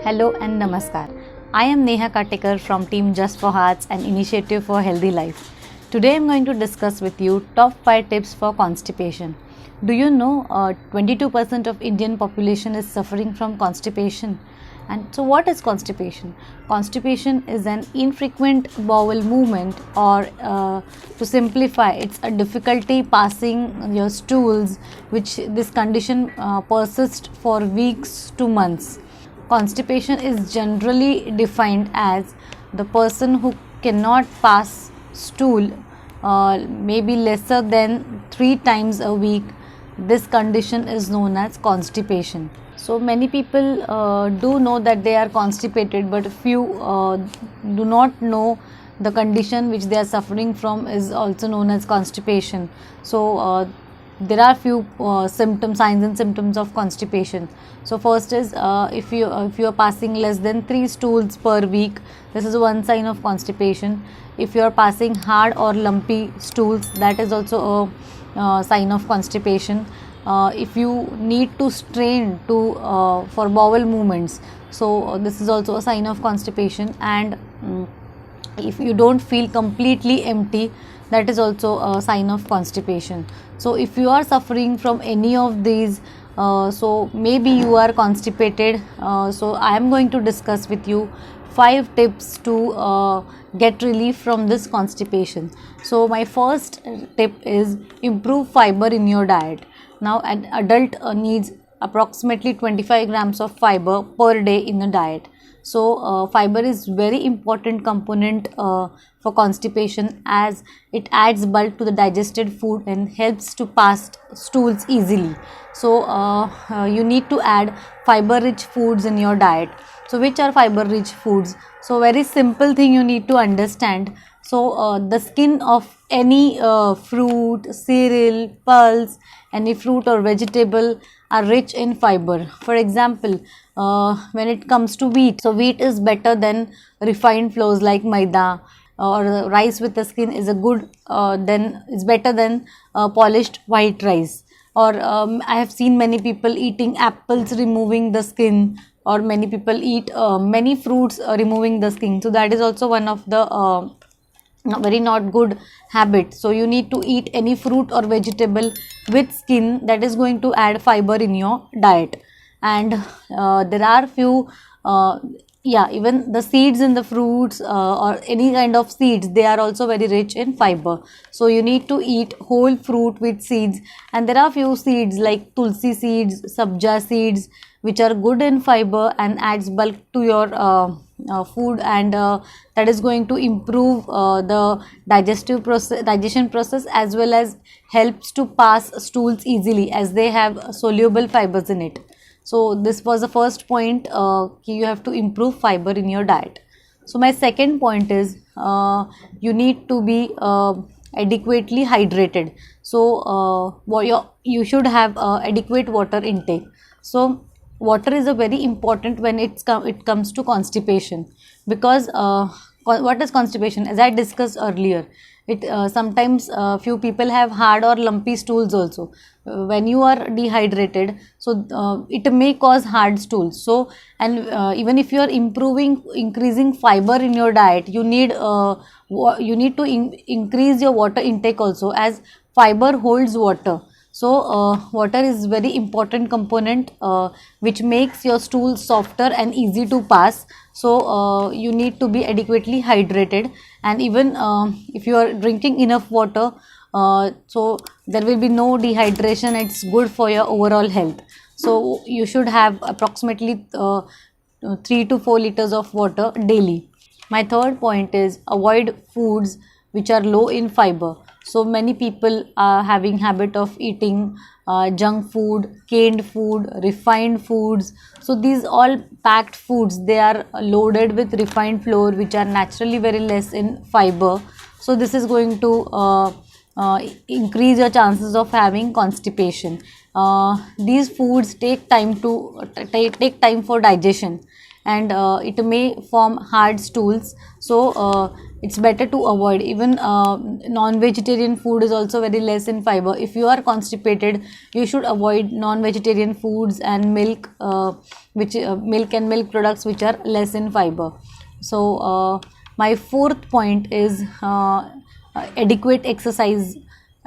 Hello and Namaskar. I am Neha Katekar from Team Just for Hearts, an initiative for healthy life. Today I am going to discuss with you top 5 tips for constipation. Do you know 22% of Indian population is suffering from constipation? And so what is constipation? Constipation is an infrequent bowel movement, or to simplify, it's a difficulty passing your stools, which this condition persists for weeks to months. Constipation is generally defined as the person who cannot pass stool maybe lesser than 3 times a week. This condition is known as constipation. So many people do know that they are constipated, but few do not know the condition which they are suffering from is also known as constipation. So there are few signs and symptoms of constipation. So first is if you are passing less than 3 stools per week, this is one sign of constipation. If you are passing hard or lumpy stools, that is also a sign of constipation. If you need to strain to for bowel movements, so this is also a sign of constipation. And if you don't feel completely empty, that is also a sign of constipation. So if you are suffering from any of these, so maybe you are constipated. So I am going to discuss with you 5 tips to get relief from this constipation. So my first tip is improve fiber in your diet. Now an adult needs approximately 25 grams of fiber per day in a diet. So fiber is very important component for constipation, as it adds bulk to the digested food and helps to pass stools easily. So you need to add fiber rich foods in your diet. So which are fiber rich foods? So very simple thing you need to understand. So the skin of any fruit, cereal, pulse, any fruit or vegetable are rich in fiber. For example, when it comes to wheat, so wheat is better than refined flours like maida, or rice with the skin is a good then it's better than polished white rice. Or I have seen many people eating apples removing the skin, or many people eat many fruits removing the skin. So that is also one of the very not good habit. So you need to eat any fruit or vegetable with skin, that is going to add fiber in your diet. And there are few even the seeds in the fruits or any kind of seeds, they are also very rich in fiber. So you need to eat whole fruit with seeds. And there are few seeds like tulsi seeds, sabja seeds, which are good in fiber and adds bulk to your food, and that is going to improve the digestion process, as well as helps to pass stools easily, as they have soluble fibers in it. So this was the first point, you have to improve fiber in your diet. So my second point is you need to be adequately hydrated. So you should have adequate water intake. So water is a very important when it comes to constipation, because what is constipation? As I discussed earlier, it sometimes few people have hard or lumpy stools also. When you are dehydrated, so it may cause hard stools. So, and even if you are increasing fiber in your diet, you need to increase your water intake also, as fiber holds water. So water is very important component which makes your stool softer and easy to pass. So you need to be adequately hydrated. And even if you are drinking enough water, so there will be no dehydration. It's good for your overall health. So you should have approximately 3 to 4 liters of water daily. My third point is avoid foods which are low in fiber. So many people are having habit of eating junk food, canned food, refined foods. So these all packed foods, they are loaded with refined flour, which are naturally very less in fiber. So this is going to increase your chances of having constipation. These foods take time for digestion, and it may form hard stools. So it's better to avoid. Even non-vegetarian food is also very less in fiber. If you are constipated, you should avoid non-vegetarian foods and milk, milk and milk products which are less in fiber. So my fourth point is adequate exercise.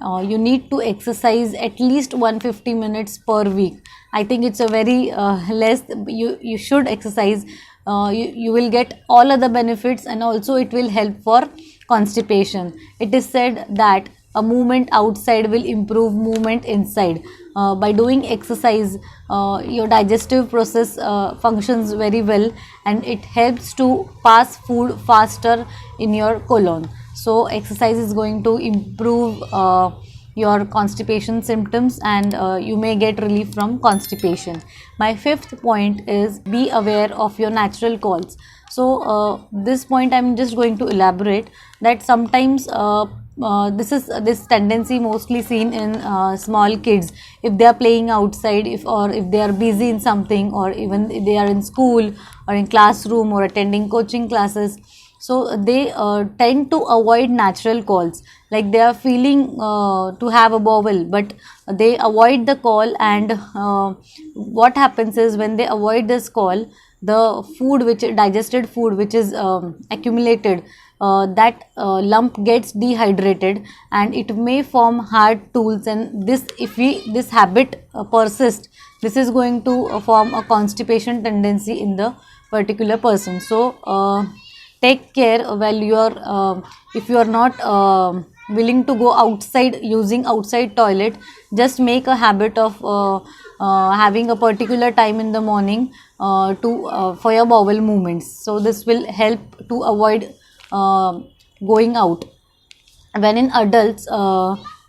You need to exercise at least 150 minutes per week. I think it's a very less. You should exercise. You will get all other benefits, and also it will help for constipation. It is said that a movement outside will improve movement inside. By doing exercise, your digestive process functions very well, and it helps to pass food faster in your colon. So exercise is going to improve your constipation symptoms, and you may get relief from constipation. My fifth point is be aware of your natural calls. So this point I'm just going to elaborate that sometimes this tendency mostly seen in small kids. If they are playing outside, if they are busy in something, or even if they are in school or in classroom or attending coaching classes, so they tend to avoid natural calls. Like they are feeling to have a bowel, but they avoid the call, and what happens is when they avoid this call, the food which digested food which is accumulated, that lump gets dehydrated, and it may form hard stools. And this habit persists, this is going to form a constipation tendency in the particular person. So take care while you are if you are not willing to go outside using outside toilet, just make a habit of having a particular time in the morning for your bowel movements. So this will help to avoid going out. When in adults,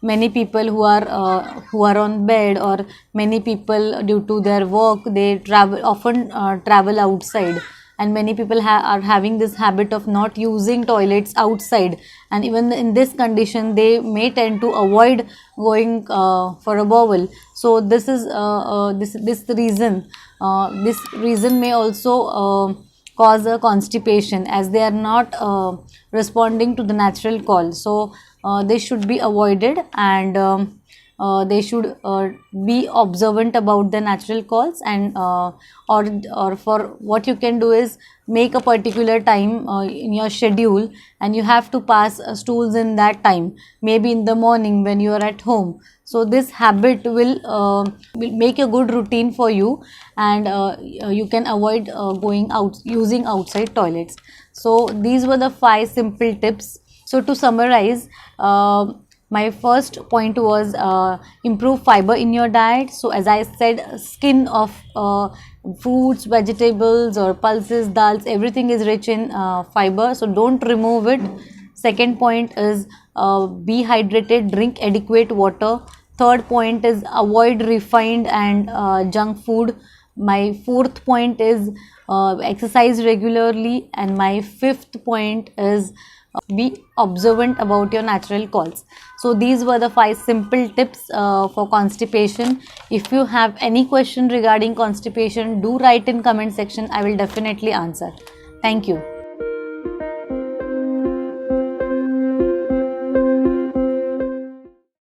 many people who are on bed, or many people due to their work, they often travel outside, and many people are having this habit of not using toilets outside, and even in this condition they may tend to avoid going for a bowel. So this is this reason may also cause a constipation, as they are not responding to the natural call. So they should be avoided, and they should be observant about the natural calls, and or for what you can do is make a particular time in your schedule, and you have to pass stools in that time, maybe in the morning when you are at home. So this habit will make a good routine for you, and you can avoid going out using outside toilets. So these were the 5 simple tips. So to summarize, my first point was improve fiber in your diet. So as I said, skin of fruits, vegetables or pulses, dals, everything is rich in fiber, so don't remove it. Second point is be hydrated, drink adequate water. Third point is avoid refined and junk food. My fourth point is exercise regularly, and my fifth point is be observant about your natural calls. So these were the 5 simple tips for constipation. If you have any question regarding constipation, do write in comment section. I will definitely answer. Thank you.